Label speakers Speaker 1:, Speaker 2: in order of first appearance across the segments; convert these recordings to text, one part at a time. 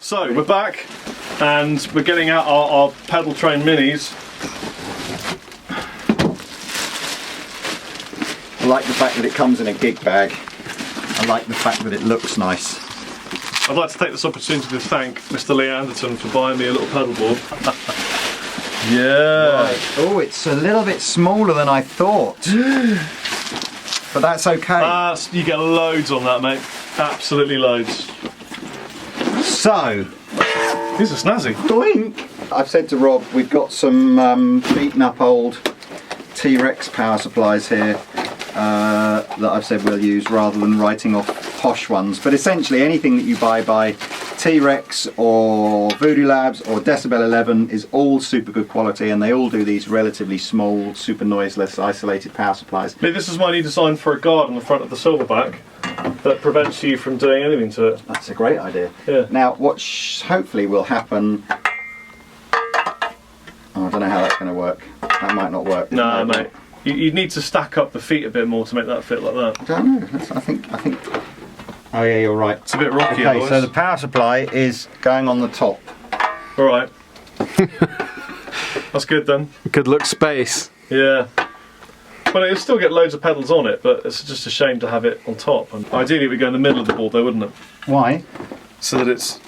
Speaker 1: So we're back and we're getting out our pedal train minis.
Speaker 2: I like the fact that it comes in a gig bag. I like the fact that it looks nice.
Speaker 1: I'd like to take this opportunity to thank Mr. Lee Anderton for buying me a little pedal board. Yeah.
Speaker 2: Right. Oh, it's a little bit smaller than I thought. But that's okay.
Speaker 1: You get loads on that, mate. Absolutely loads.
Speaker 2: So,
Speaker 1: these are snazzy.
Speaker 2: Doink! I've said to Rob, we've got some beaten up old T-Rex power supplies here that I've said we'll use rather than writing off posh ones. But essentially anything that you buy by T-Rex or Voodoo Labs or Decibel 11 is all super good quality, and they all do these relatively small, super noiseless, isolated power supplies.
Speaker 1: But this is my new design for a guard on the front of the Silverback that prevents you from doing anything to it.
Speaker 2: That's a great idea.
Speaker 1: Yeah.
Speaker 2: Now, what hopefully will happen... Oh, I don't know how that's going to work. That might not work.
Speaker 1: No, mate. You'd need to stack up the feet a bit more to make that fit like that.
Speaker 2: I don't know. I think... Oh yeah, you're right.
Speaker 1: It's a bit rocky.
Speaker 2: Okay, so the power supply is going on the top.
Speaker 1: All right. That's good then.
Speaker 3: Good luck, space.
Speaker 1: Yeah. Well, it'll still get loads of pedals on it, but it's just a shame to have it on top. And ideally, it would go in the middle of the board, though, wouldn't it?
Speaker 2: Why?
Speaker 1: So that it's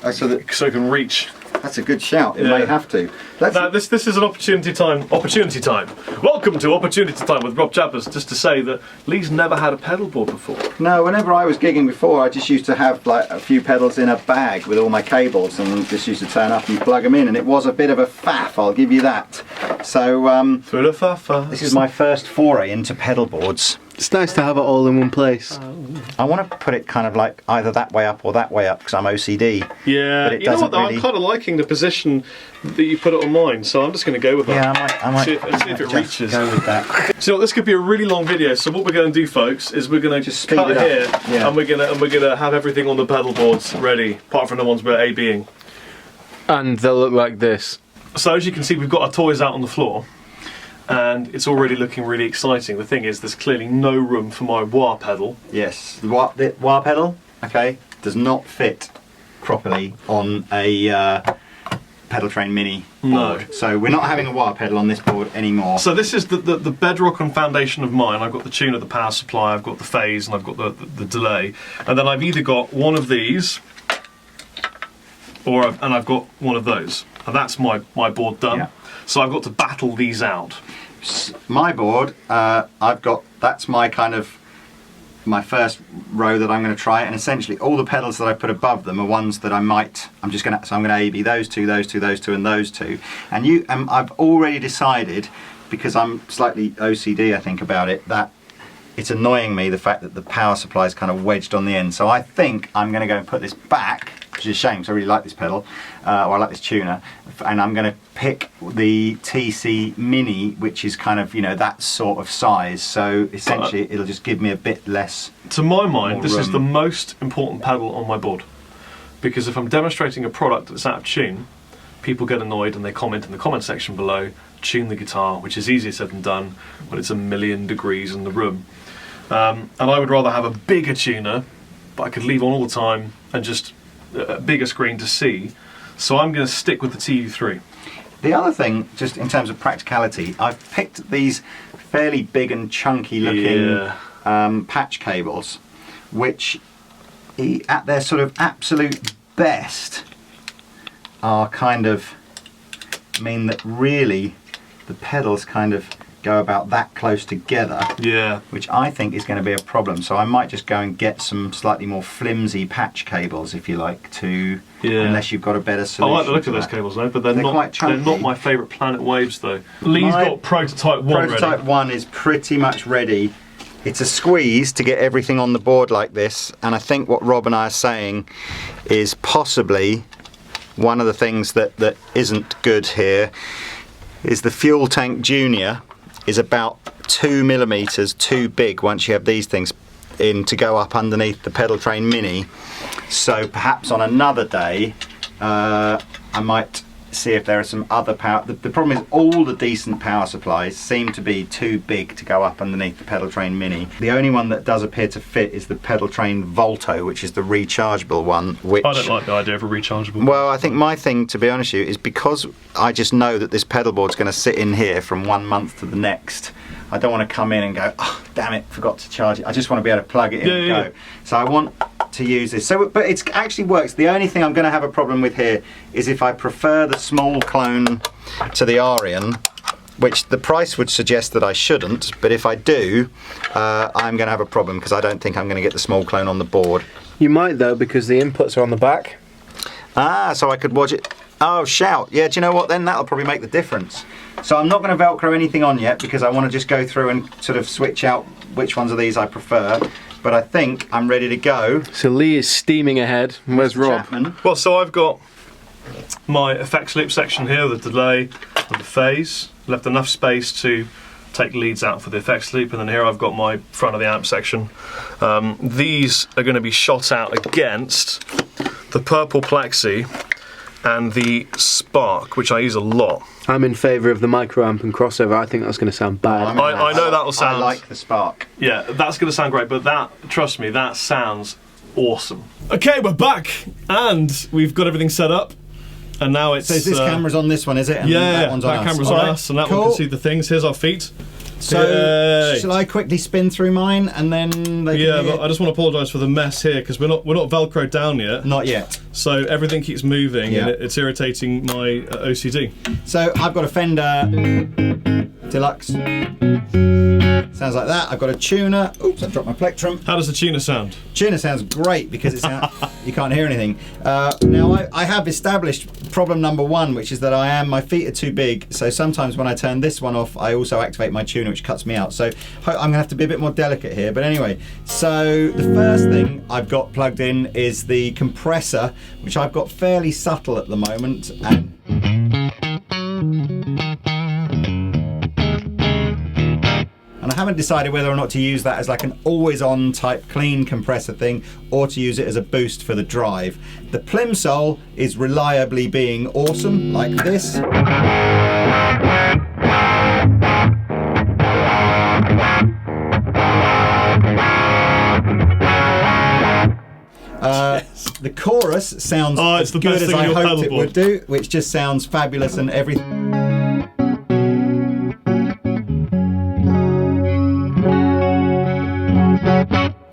Speaker 1: so it can reach.
Speaker 2: That's a good shout. It may have to.
Speaker 1: Now, this is an opportunity time. Opportunity time. Welcome to Opportunity Time with Rob Chappers. Just to say that Lee's never had a pedal board before.
Speaker 2: No, whenever I was gigging before, I just used to have like a few pedals in a bag with all my cables, and just used to turn up and plug them in, and it was a bit of a faff, I'll give you that. So this is my first foray into pedal boards.
Speaker 3: It's nice to have it all in one place.
Speaker 2: I want to put it kind of like either that way up or that way up because I'm OCD.
Speaker 1: Yeah,
Speaker 2: but it
Speaker 1: you know what?
Speaker 2: really...
Speaker 1: I'm kind of liking the position that you put it on mine, so I'm just going to go with that.
Speaker 2: Yeah, I might
Speaker 1: see if it reaches.
Speaker 2: Go with that.
Speaker 1: So this could be a really long video. So what we're going to do, folks, is we're going to just cut here, and we're going to have everything on the pedal boards ready, apart from the ones we're A-Bing.
Speaker 3: And they'll look like this.
Speaker 1: So as you can see, we've got our toys out on the floor. And it's already looking really exciting. The thing is, there's clearly no room for my wah pedal.
Speaker 2: Yes, the wah pedal, okay, does not fit properly on a pedal train mini board. So we're not having a wah pedal on this board anymore.
Speaker 1: So this is the bedrock and foundation of mine. I've got the tuner, the power supply, I've got the phase, and I've got the delay. And then I've either got one of these, and I've got one of those. And that's my board done. Yeah. So I've got to battle these out.
Speaker 2: My board, that's my kind of, my first row that I'm going to try, and essentially all the pedals that I put above them are ones that I'm going to A-B those two, those two, those two, and those two. And I've already decided, because I'm slightly OCD, I think, about it, that it's annoying me the fact that the power supply is kind of wedged on the end. So I think I'm going to go and put this back, which is a shame because I really like this pedal, or I like this tuner, and I'm going to pick the TC Mini, which is kind of, you know, that sort of size. So essentially it'll just give me a bit less. To my mind, this is the most important pedal on my board, because if I'm demonstrating a product that's out of tune, people get annoyed and they comment in the comment section below, tune the guitar, which is easier said than done when it's 1,000,000 degrees in the room. And I would rather have a bigger tuner, but I could leave on all the time, and just a bigger screen to see. So I'm going to stick with the TU3. The other thing, just in terms of practicality, I've picked these fairly big and chunky looking patch cables, which at their sort of absolute best are kind of mean that really the pedals kind of go about that close together, which I think is going to be a problem. So I might just go and get some slightly more flimsy patch cables, if you like, to unless you've got a better solution. I like the look of those cables though, but they're not my favourite Planet Waves though. Lee's got Prototype 1 ready. Prototype 1 is pretty much ready. It's a squeeze to get everything on the board like this, and I think what Rob and I are saying is possibly one of the things that isn't good here is the fuel tank Junior is about 2 millimeters too big once you have these things in to go up underneath the pedal train Mini. So perhaps on another day I might see if there are some other power. The problem is all the decent power supplies seem to be too big to go up underneath the Pedal Train Mini. The only one that does appear to fit is the Pedal Train Volto, which is the rechargeable one. Which
Speaker 1: I don't like the idea of a rechargeable.
Speaker 2: Well, I think my thing, to be honest with you, is because I just know that this pedal board's going to sit in here from 1 month to the next. I don't want to come in and go, oh, damn it, forgot to charge it. I just want to be able to plug it in and go. So I want to use this. So, but it actually works. The only thing I'm going to have a problem with here is if I prefer the small clone to the Arian, which the price would suggest that I shouldn't, but if I do, I'm going to have a problem because I don't think I'm going to get the small clone on the board.
Speaker 3: You might though, because the inputs are on the back.
Speaker 2: Ah, so I could watch it. Oh, shout. Yeah, do you know what then? That'll probably make the difference. So I'm not going to Velcro anything on yet because I want to just go through and sort of switch out which ones of these I prefer. But I think I'm ready to go.
Speaker 3: So Lee is steaming ahead. Where's Rob?
Speaker 2: Chapman.
Speaker 1: Well, so I've got my effects loop section here, the delay and the phase. Left enough space to take leads out for the effects loop, and then here I've got my front of the amp section. These are going to be shot out against the purple plexi and the Spark, which I use a lot.
Speaker 3: I'm in favour of the microamp and crossover. I think that's going to sound bad.
Speaker 1: I know that will sound...
Speaker 2: I like the Spark.
Speaker 1: Yeah, that's going to sound great, but that, trust me, that sounds awesome. Okay, we're back, and we've got everything set up. And now it's...
Speaker 2: So is this camera's on this one, is it? And
Speaker 1: yeah,
Speaker 2: that one's on
Speaker 1: that
Speaker 2: us.
Speaker 1: camera's on us, and that one can see the things. Here's our feet.
Speaker 2: So, shall I quickly spin through mine and then they can
Speaker 1: but I just want to apologise for the mess here because we're not Velcroed down yet.
Speaker 2: Not yet.
Speaker 1: So everything keeps moving and it's irritating my OCD.
Speaker 2: So I've got a Fender Deluxe. Sounds like that. I've got a tuner. Oops, I've dropped my plectrum.
Speaker 1: How does the tuner sound?
Speaker 2: Tuner sounds great because it sounds, you can't hear anything. Now I have established problem number one, which is that my feet are too big. So sometimes when I turn this one off, I also activate my tuner, which cuts me out. So I'm going to have to be a bit more delicate here. But anyway, so the first thing I've got plugged in is the compressor, which I've got fairly subtle at the moment. And I haven't decided whether or not to use that as like an always-on type clean compressor thing or to use it as a boost for the drive. The plimsoll is reliably being awesome, like this. The chorus sounds as good as I hoped it would do, which just sounds fabulous and everything.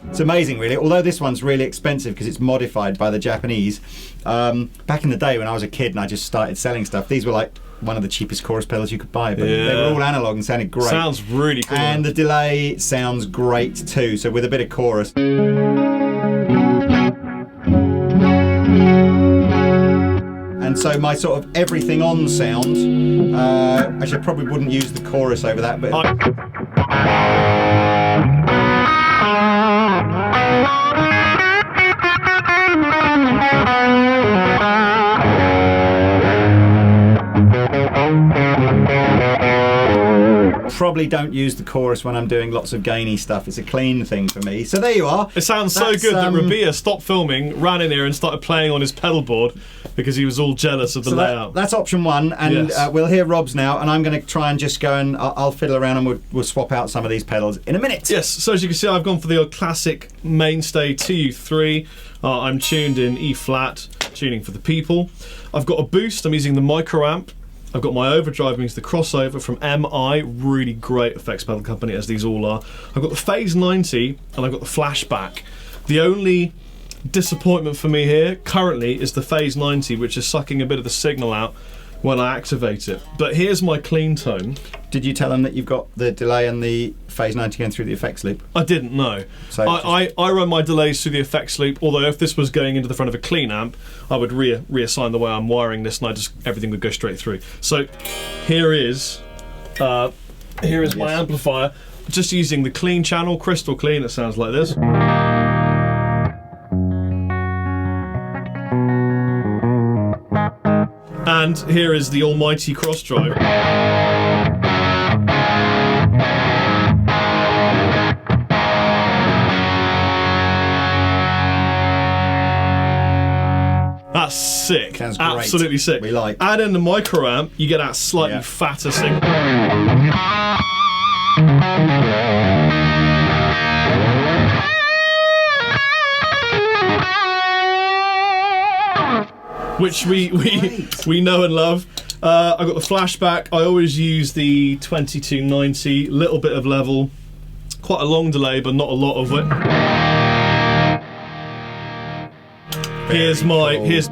Speaker 2: It's amazing, really. Although this one's really expensive because it's modified by the Japanese. Back in the day when I was a kid and I just started selling stuff, these were like one of the cheapest chorus pedals you could buy, but they were all analog and sounded great.
Speaker 1: Sounds really cool.
Speaker 2: And the delay sounds great too, so with a bit of chorus. And so my sort of everything on sound, actually I probably wouldn't use the chorus over that, but... Probably don't use the chorus when I'm doing lots of gainy stuff. It's a clean thing for me. So there you are.
Speaker 1: It sounds so good that Rabia stopped filming, ran in here and started playing on his pedal board because he was all jealous of the layout.
Speaker 2: That's option one, and we'll hear Rob's now, and I'm going to try and just go and I'll fiddle around and we'll swap out some of these pedals in a minute.
Speaker 1: Yes, so as you can see, I've gone for the old classic mainstay TU3. I'm tuned in E flat, tuning for the people. I've got a boost, I'm using the microamp. I've got my overdrive, means the crossover from MI, really great effects pedal company as these all are. I've got the Phase 90 and I've got the flashback. The only disappointment for me here currently is the Phase 90, which is sucking a bit of the signal out when I activate it. But here's my clean tone.
Speaker 2: Did you tell them that you've got the delay and the Phase 90 going through the effects loop?
Speaker 1: I didn't know. So I run my delays through the effects loop, although if this was going into the front of a clean amp, I would reassign the way I'm wiring this and everything would go straight through. So here is my amplifier, just using the clean channel, crystal clean, it sounds like this. And here is the almighty cross drive. That That's sick.
Speaker 2: Sounds great.
Speaker 1: Absolutely sick.
Speaker 2: We like.
Speaker 1: Add in the micro amp, you get that slightly
Speaker 2: Yeah.
Speaker 1: fatter signal. which we know and love. I got the flashback. I always use the 2290, little bit of level, quite a long delay, but not a lot of it. Here's my here's.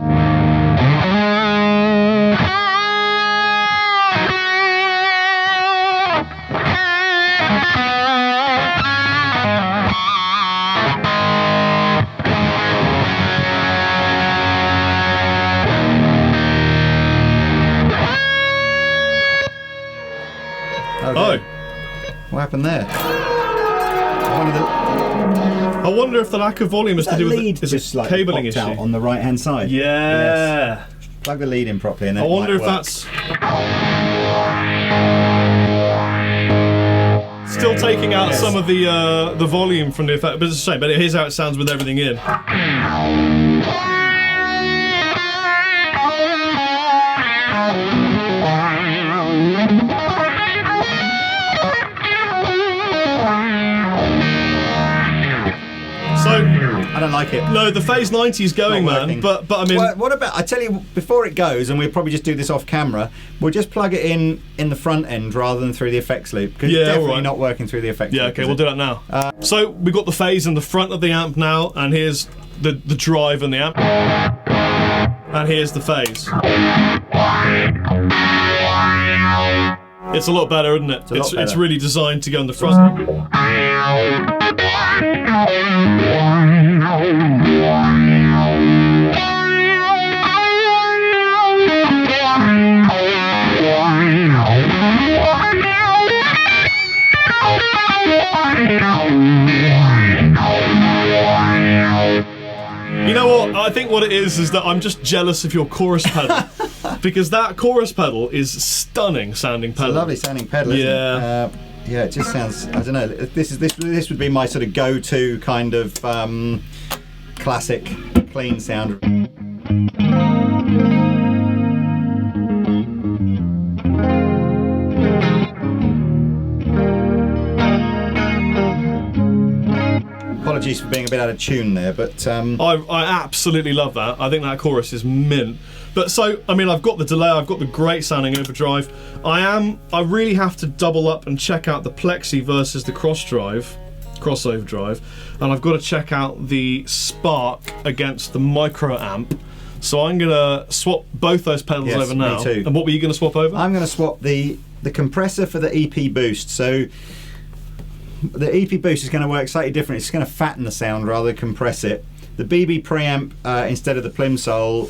Speaker 2: Okay. What happened there?
Speaker 1: I wonder if the lack of volume is to do with
Speaker 2: lead
Speaker 1: is
Speaker 2: just
Speaker 1: a
Speaker 2: like
Speaker 1: cabling
Speaker 2: popped
Speaker 1: issue.
Speaker 2: out on the right hand side.
Speaker 1: Yeah.
Speaker 2: Yes. Plug the lead in properly and then
Speaker 1: I wonder
Speaker 2: it
Speaker 1: if
Speaker 2: might work.
Speaker 1: that's still taking out some of the volume from the effect, but it's a shame. But here's how it sounds with everything in. So
Speaker 2: I don't like it.
Speaker 1: no, the Phase 90 is going,
Speaker 2: Not
Speaker 1: man.
Speaker 2: working.
Speaker 1: But I mean,
Speaker 2: What about, I tell you, before it goes, and we'll probably just do this off camera, we'll just plug it in the front end rather than through the effects loop, because
Speaker 1: Yeah,
Speaker 2: it's definitely
Speaker 1: alright.
Speaker 2: not working through the effects
Speaker 1: yeah,
Speaker 2: loop.
Speaker 1: okay,
Speaker 2: is
Speaker 1: we'll
Speaker 2: it?
Speaker 1: do that now. So we got the phase in the front of the amp now, and here's the drive and the amp, and here's the phase. It's a lot better, isn't it?
Speaker 2: a lot
Speaker 1: It's
Speaker 2: better.
Speaker 1: really designed to go in the front. You know what? I think what it is that I'm just jealous of your chorus pedal. Because that chorus pedal is stunning sounding pedal.
Speaker 2: It's a lovely sounding pedal, isn't
Speaker 1: Yeah.
Speaker 2: it? Yeah, it just sounds, I don't know, this would be my sort of go-to kind of classic clean sound. Apologies for being a bit out of tune there, but
Speaker 1: I absolutely love that. I think that chorus is mint. But so, I mean, I've got the delay, I've got the great sounding overdrive. I really have to double up and check out the Plexi versus the crossover drive, and I've got to check out the Spark against the micro amp. So I'm gonna swap both those pedals
Speaker 2: Yes,
Speaker 1: over
Speaker 2: me
Speaker 1: now.
Speaker 2: too.
Speaker 1: And what were you gonna swap over?
Speaker 2: I'm going to swap the compressor for the EP boost. So the EP boost is going to work slightly different. It's going to fatten the sound rather than compress it. The BB preamp instead of the Plimsoll,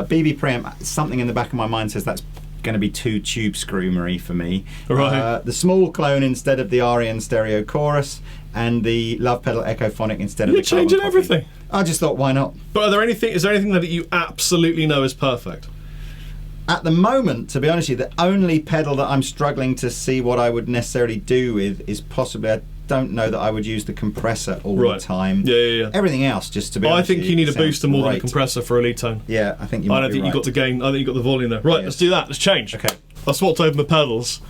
Speaker 2: BB preamp, something in the back of my mind says that's going to be too tube screamery for me.
Speaker 1: Right.
Speaker 2: The small clone instead of the Arian stereo chorus, and the Love Pedal Echophonic instead of
Speaker 1: You're
Speaker 2: the Carbon
Speaker 1: changing
Speaker 2: Copy.
Speaker 1: everything.
Speaker 2: I just thought, why not?
Speaker 1: But is there anything that you absolutely know is perfect?
Speaker 2: At the moment, to be honest with you, the only pedal that I'm struggling to see what I would necessarily do with is possibly, I don't know that I would use the compressor all
Speaker 1: Right.
Speaker 2: the time.
Speaker 1: Yeah.
Speaker 2: Everything else, just to be
Speaker 1: I
Speaker 2: honest
Speaker 1: think
Speaker 2: with
Speaker 1: you need a
Speaker 2: sounds
Speaker 1: booster more than a
Speaker 2: great.
Speaker 1: compressor for a lead tone.
Speaker 2: Yeah, I think you might
Speaker 1: I don't
Speaker 2: be
Speaker 1: think you
Speaker 2: right.
Speaker 1: got the gain. I think you got the volume there. Right,
Speaker 2: Yes.
Speaker 1: let's do that. Let's change.
Speaker 2: Okay.
Speaker 1: I swapped over my pedals,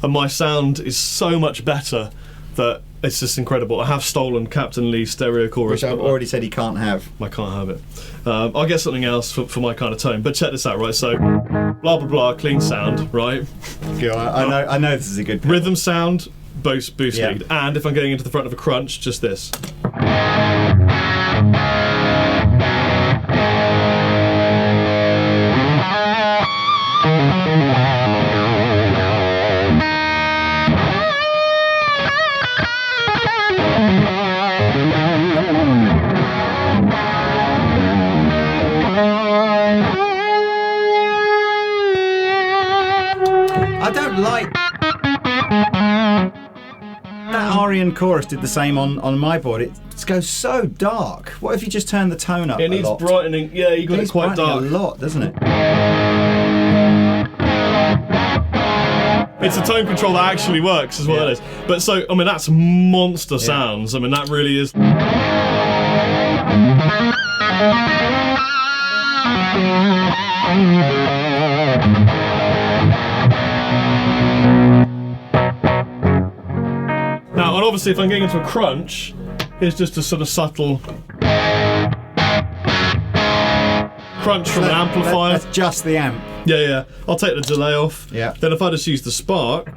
Speaker 1: and my sound is so much better that it's just incredible. I have stolen Captain Lee's stereo chorus,
Speaker 2: Which I've
Speaker 1: but
Speaker 2: already said he can't have.
Speaker 1: I can't have it. I'll get something else for my kind of tone. But check this out, right? So, blah blah blah, clean sound, right?
Speaker 2: Go on, I know this is a good pedal.
Speaker 1: Rhythm sound, boost
Speaker 2: Yeah.
Speaker 1: lead, and if I'm getting into the front of a crunch, just this.
Speaker 2: I don't like that Arian chorus did the same on my board. It goes so dark. What if you just turn the tone up
Speaker 1: It
Speaker 2: a
Speaker 1: needs
Speaker 2: lot?
Speaker 1: brightening. Yeah, you got it
Speaker 2: needs
Speaker 1: quite
Speaker 2: brightening
Speaker 1: dark.
Speaker 2: a lot, doesn't it?
Speaker 1: It's a tone control that actually works, is what it is. But so, I mean, that's monster sounds. I mean, that really is. obviously, if I'm getting into a crunch, here's just a sort of subtle crunch from an amplifier.
Speaker 2: That's just the amp.
Speaker 1: Yeah. I'll take the delay off.
Speaker 2: Yeah.
Speaker 1: Then if I just use the spark.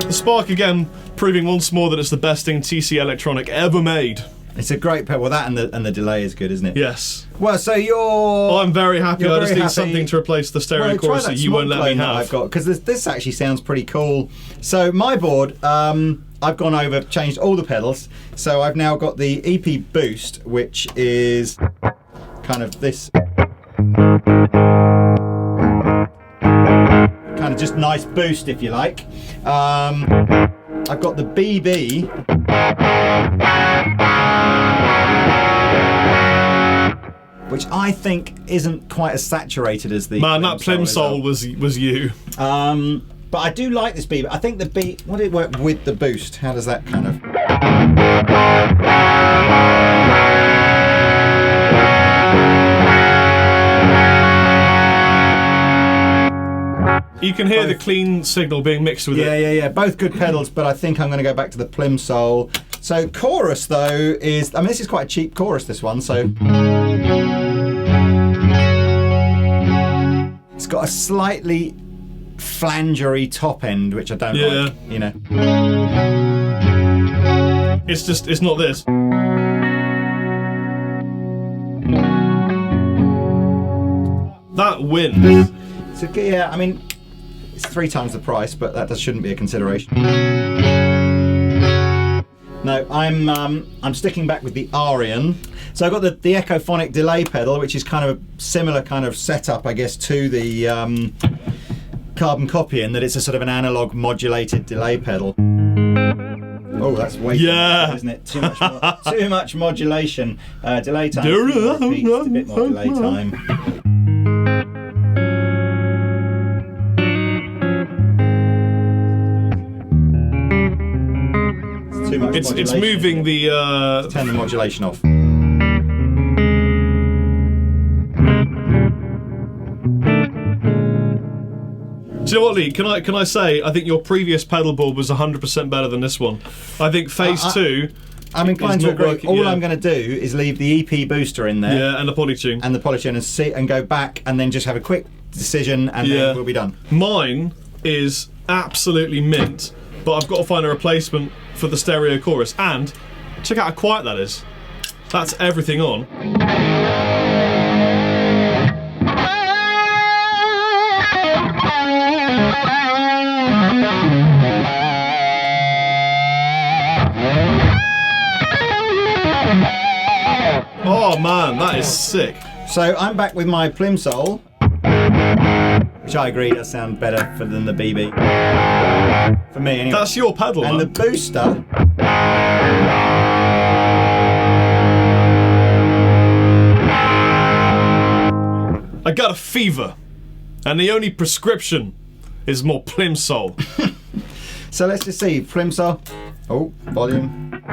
Speaker 1: The spark again, proving once more that it's the best thing TC Electronic ever made.
Speaker 2: It's a great pedal. Well, that and the delay is good, isn't it?
Speaker 1: Yes.
Speaker 2: Well, so you're.
Speaker 1: I'm very happy.
Speaker 2: You're
Speaker 1: I just
Speaker 2: very
Speaker 1: need
Speaker 2: happy.
Speaker 1: something to replace the stereo chorus that you won't let me have.
Speaker 2: I've got because this actually sounds pretty cool. So my board, I've gone over, changed all the pedals. So I've now got the EP Boost, which is kind of this. Kind of just nice boost, if you like. I've got the BB, which I think isn't quite as saturated as the.
Speaker 1: Man, that plimsoll was you.
Speaker 2: But I do like this BB. I think the B. What did it work with the boost? How does that kind of?
Speaker 1: You can hear the clean signal being mixed with it.
Speaker 2: Yeah. Both good pedals, but I think I'm going to go back to the plimsoll. So chorus though is, I mean, this is quite a cheap chorus. This one, so it's got a slightly flangery top end, which I don't like. You know,
Speaker 1: it's not this. That wins.
Speaker 2: so yeah, I mean. It's 3 times the price, but that shouldn't be a consideration. No, I'm sticking back with the Arian. So I've got the Echophonic delay pedal, which is kind of a similar kind of setup, I guess, to the Carbon Copy, in that it's a sort of an analog modulated delay pedal. Oh, that's way too much, isn't it? Too much modulation. Delay time. A bit more delay time.
Speaker 1: It's moving the.
Speaker 2: Turn the modulation off.
Speaker 1: Do you know what, Lee? Can I say I think your previous pedal board was 100% better than this one. I think Phase 2.
Speaker 2: I'm inclined to agree.
Speaker 1: Working,
Speaker 2: All I'm going to do is leave the EP booster in there.
Speaker 1: Yeah, and the polytune.
Speaker 2: And the polytune, and go back and then just have a quick decision, and then we'll be done.
Speaker 1: Mine is absolutely mint, but I've got to find a replacement for the stereo chorus. And check out how quiet that is. That's everything on. Oh man, that is sick.
Speaker 2: So I'm back with my plimsoll, which I agree does sound better than the BB. For me, anyway.
Speaker 1: That's your pedal,
Speaker 2: and
Speaker 1: man.
Speaker 2: the booster.
Speaker 1: I got a fever, and the only prescription is more plimsoll.
Speaker 2: So let's just see, plimsoll. Oh, volume.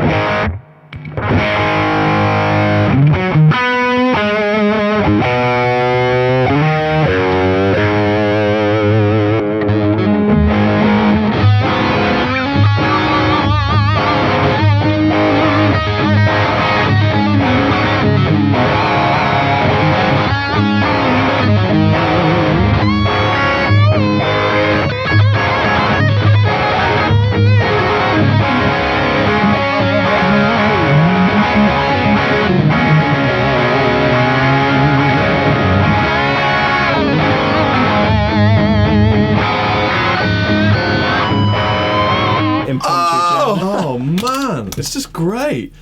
Speaker 1: Oh man, it's just great.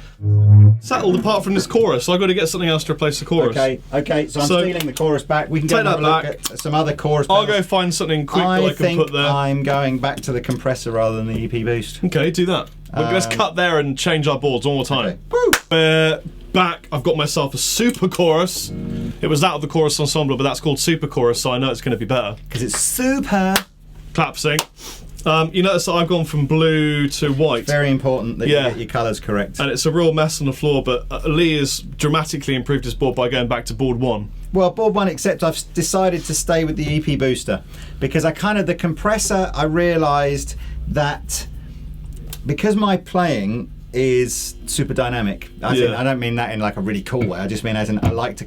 Speaker 1: Settled apart from this chorus, so I've got to get something else to replace the chorus.
Speaker 2: Okay, so I'm stealing the chorus back. We can
Speaker 1: take
Speaker 2: go and
Speaker 1: that
Speaker 2: have a
Speaker 1: back.
Speaker 2: look at some other chorus
Speaker 1: I'll
Speaker 2: pedals.
Speaker 1: go find something quick that I can put there.
Speaker 2: I'm going back to the compressor rather than the EP boost.
Speaker 1: Okay, do that. Let's cut there and change our boards one more time.
Speaker 2: Okay. Woo!
Speaker 1: Back, I've got myself a super chorus. It was that of the chorus ensemble, but that's called super chorus, so I know it's going to be better.
Speaker 2: Because it's super.
Speaker 1: Clap sync. You notice that I've gone from blue to white.
Speaker 2: Very important that you get your colours correct.
Speaker 1: And it's a real mess on the floor, but Lee has dramatically improved his board by going back to board 1.
Speaker 2: Well, board one, except I've decided to stay with the EP booster because the compressor, I realised that because my playing is super dynamic. I don't mean that in like a really cool way. I just mean as in I like to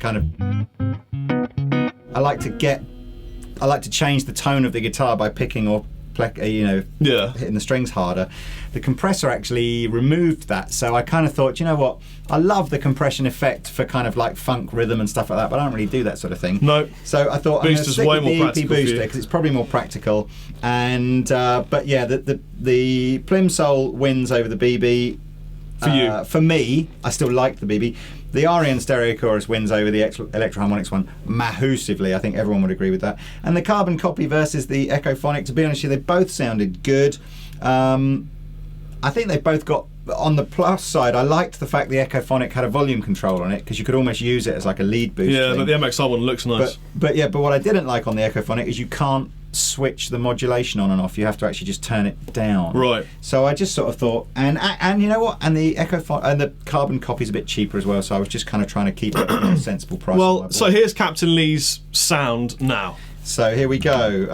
Speaker 2: change the tone of the guitar by picking or hitting the strings harder. The compressor actually removed that, so I kind of thought, you know what, I love the compression effect for kind of like funk rhythm and stuff like that, but I don't really do that sort of thing.
Speaker 1: No.
Speaker 2: So I thought I'm going to stick with the EP booster
Speaker 1: because
Speaker 2: it's probably more practical. And but yeah, the Plimsoll wins over the BB.
Speaker 1: For you.
Speaker 2: For me, I still like the BB. The Arian Stereo Chorus wins over the Electro-Harmonix one massively. I think everyone would agree with that. And the Carbon Copy versus the Echophonic, to be honest with you, they both sounded good. I think they both got, on the plus side, I liked the fact the Echophonic had a volume control on it because you could almost use it as like a lead boost thing.
Speaker 1: But the MXR one looks nice.
Speaker 2: But what I didn't like on the Echophonic is you can't switch the modulation on and off. You have to actually just turn it down.
Speaker 1: Right.
Speaker 2: So I just sort of thought, and you know what? And the and the Carbon Copy's a bit cheaper as well. So I was just kind of trying to keep it at a sensible price.
Speaker 1: Well, so here's Captain Lee's sound now.
Speaker 2: So here we go.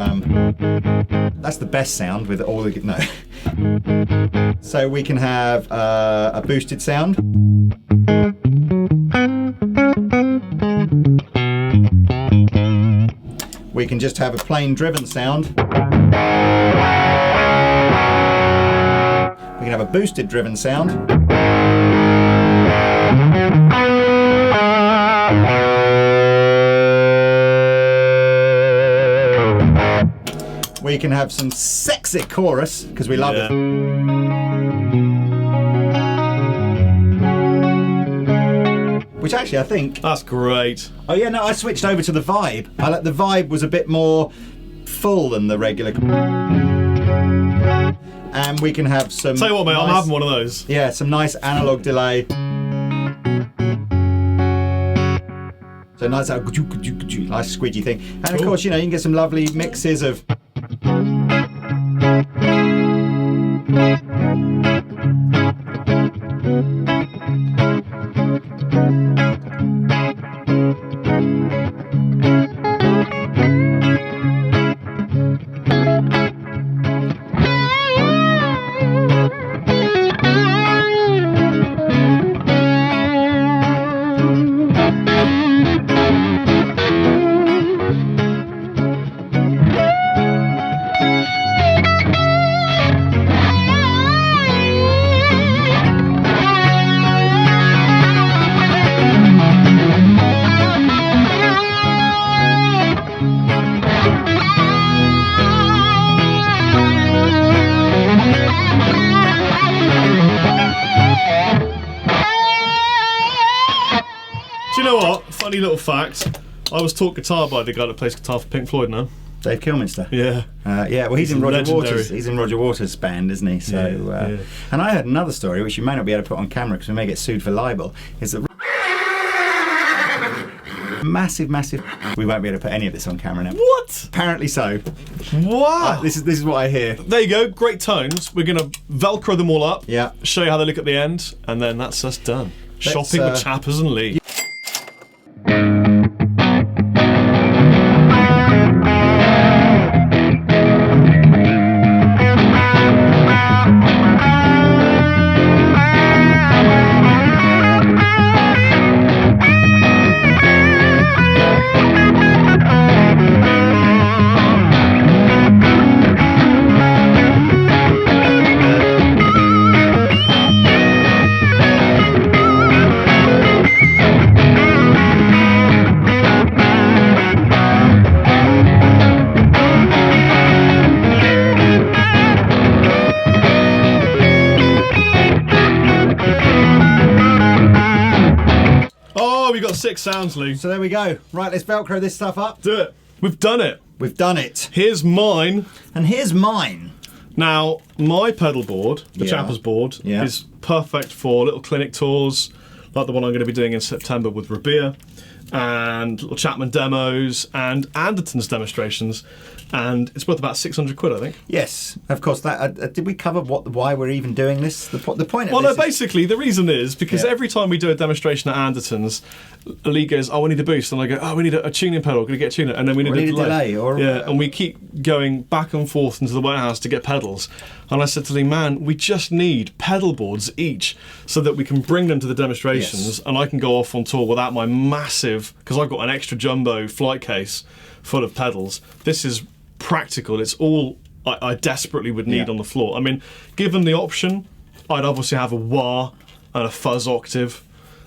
Speaker 2: That's the best sound with all the no. So we can have a boosted sound. We can just have a plain driven sound. We can have a boosted driven sound. We can have some sexy chorus, because we love it. Which actually I think...
Speaker 1: That's great.
Speaker 2: Oh yeah, no, I switched over to the Vibe. The Vibe was a bit more full than the regular. And we can have some...
Speaker 1: Tell you what, mate,
Speaker 2: nice,
Speaker 1: I'm having one of those.
Speaker 2: Yeah, some nice analog delay. So nice, nice squidgy thing. And of course, you can get some lovely mixes of...
Speaker 1: Funny little fact, I was taught guitar by the guy that plays guitar for Pink Floyd now.
Speaker 2: Dave Kilminster.
Speaker 1: Yeah.
Speaker 2: Well, he's in Roger
Speaker 1: legendary.
Speaker 2: Waters. He's in Roger Waters' band, isn't he? So, and I heard another story which you may not be able to put on camera because we may get sued for libel. Is that massive? We won't be able to put any of this on camera now.
Speaker 1: What?
Speaker 2: Apparently so.
Speaker 1: Wow.
Speaker 2: This is what I hear.
Speaker 1: There you go. Great tones. We're gonna Velcro them all up.
Speaker 2: Yeah.
Speaker 1: Show you how they look at the end, and then that's us done. Shopping with Chappers and Lee. We got 6 sounds, Lee.
Speaker 2: So there we go. Right, let's Velcro this stuff up.
Speaker 1: Do it. We've done it.
Speaker 2: We've done it.
Speaker 1: Here's mine.
Speaker 2: And here's mine.
Speaker 1: Now, my pedal board, the Chappers board, is perfect for little clinic tours, like the one I'm going to be doing in September with Rabia. and little Chapman demos and Andertons demonstrations, and it's worth about 600 quid, I think.
Speaker 2: Yes, of course. That did we cover why we're even doing this? The point of
Speaker 1: Well,
Speaker 2: this
Speaker 1: no, basically the reason is because
Speaker 2: Yeah.
Speaker 1: every time we do a demonstration at Andertons, Lee goes, "Oh, we need a boost," and I go, "Oh, we need a tuning pedal. We're going to get a tuner," and then we need, a delay. And we keep going back and forth into the warehouse to get pedals. And I said to Lee, "Man, we just need pedal boards each, so that we can bring them to the demonstrations,
Speaker 2: Yes.
Speaker 1: and I can go off on tour without my massive, because I've got an extra jumbo flight case full of pedals. This is practical. It's all I desperately would need
Speaker 2: Yeah.
Speaker 1: on the floor. I mean, given the option, I'd obviously have a wah and a fuzz octave,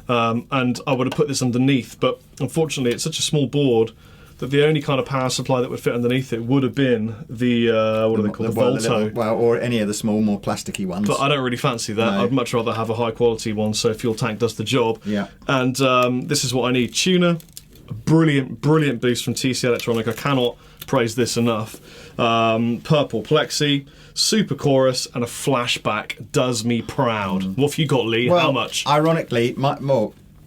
Speaker 1: and I would have put this underneath, but unfortunately it's such a small board that the only kind of power supply that would fit underneath it would have been the what are they called, the Volto.
Speaker 2: Or any of the small, more plasticky ones.
Speaker 1: But I don't really fancy that.
Speaker 2: No.
Speaker 1: I'd much rather have a high quality one, so fuel tank does the job.
Speaker 2: Yeah.
Speaker 1: And this is what I need. Tuner, a brilliant boost from TC Electronic. I cannot praise this enough. Purple plexi, super chorus, and a flashback does me proud. What have you got, Lee?
Speaker 2: Well,
Speaker 1: How much?
Speaker 2: Ironically,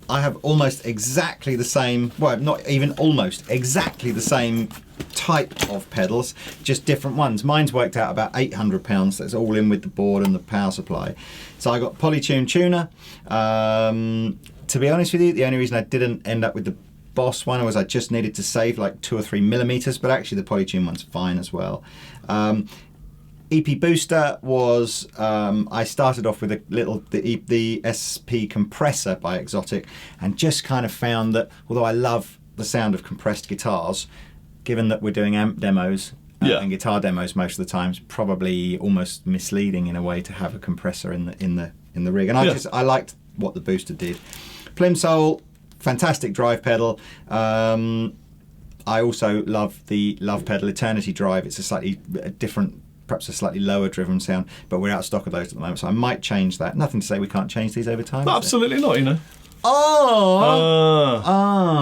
Speaker 2: I have almost exactly the same, well, not even almost, exactly the same type of pedals, just different ones. Mine's worked out about £800, that's all in with the board and the power supply. So I got Polytune tuner. To be honest with you, the only reason I didn't end up with the Boss one was I just needed to save like 2 or 3 millimeters, but actually the Polytune one's fine as well. EP booster was I started off with the SP compressor by Exotic, and just kind of found that although I love the sound of compressed guitars, given that we're doing amp demos and guitar demos most of the time, it's probably almost misleading in a way to have a compressor in the rig. And I liked what the booster did. Plimsoll, fantastic drive pedal. I also love the Love pedal Eternity Drive. It's a slightly different, perhaps a slightly lower driven sound, but we're out of stock of those at the moment, so I might change that. Nothing to say we can't change these over time.
Speaker 1: Absolutely not, you know. If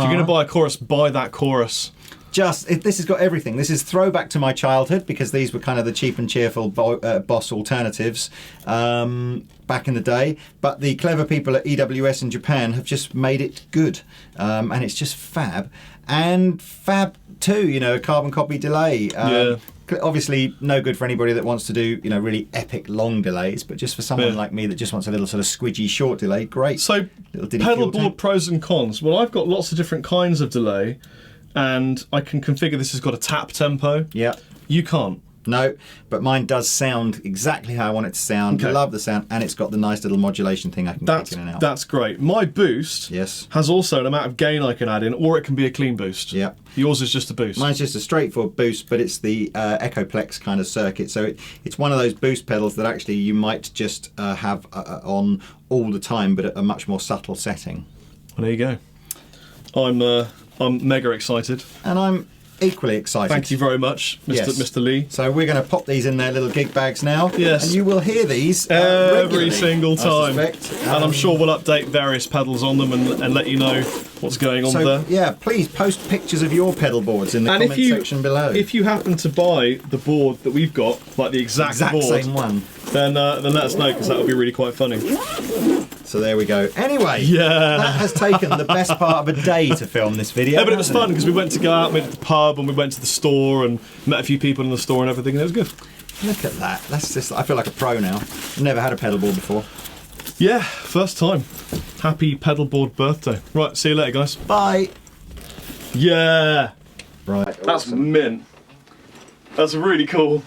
Speaker 1: you're going to buy a chorus, buy that chorus.
Speaker 2: This has got everything. This is throwback to my childhood, because these were kind of the cheap and cheerful Boss alternatives back in the day. But the clever people at EWS in Japan have just made it good, and it's just fab. And fab too, you know, carbon copy delay. Obviously, no good for anybody that wants to do, you know, really epic long delays. But just for someone like me that just wants a little sort of squidgy short delay, great.
Speaker 1: So, pedal board pros and cons. Well, I've got lots of different kinds of delay, and I can configure this has got a tap tempo.
Speaker 2: Yeah.
Speaker 1: You can't.
Speaker 2: No, but mine does sound exactly how I want it to sound. I love the sound, and it's got the nice little modulation thing I can kick in and out.
Speaker 1: That's great. My boost has also an amount of gain I can add in, or it can be a clean boost.
Speaker 2: Yeah.
Speaker 1: Yours is just a boost.
Speaker 2: Mine's just a straightforward boost, but it's the Echoplex kind of circuit. So it's one of those boost pedals that actually you might just have on all the time, but at a much more subtle setting.
Speaker 1: Well, there you go. I'm mega excited.
Speaker 2: And I'm equally excited.
Speaker 1: Thank you very much, Mr. Lee.
Speaker 2: So we're going to pop these in their little gig bags now.
Speaker 1: Yes.
Speaker 2: And you will hear these
Speaker 1: every single time.
Speaker 2: I suspect.
Speaker 1: And I'm sure we'll update various pedals on them and let you know what's going on there.
Speaker 2: Yeah, please post pictures of your pedal boards in the comment section below.
Speaker 1: If you happen to buy the board that we've got, like the exact board,
Speaker 2: same one,
Speaker 1: then let us know, because that would be really quite funny.
Speaker 2: So there we go. Anyway, that has taken the best part of a day to film this video.
Speaker 1: Yeah, but it was fun because we went to go out, we went to the pub, and we went to the store and met a few people in the store and everything, and it was good.
Speaker 2: Look at that. That's just, I feel like a pro now. Never had a pedal board before.
Speaker 1: Yeah, first time. Happy pedal board birthday. Right, see you later, guys.
Speaker 2: Bye.
Speaker 1: Yeah.
Speaker 2: Right.
Speaker 1: That's mint. That's really cool.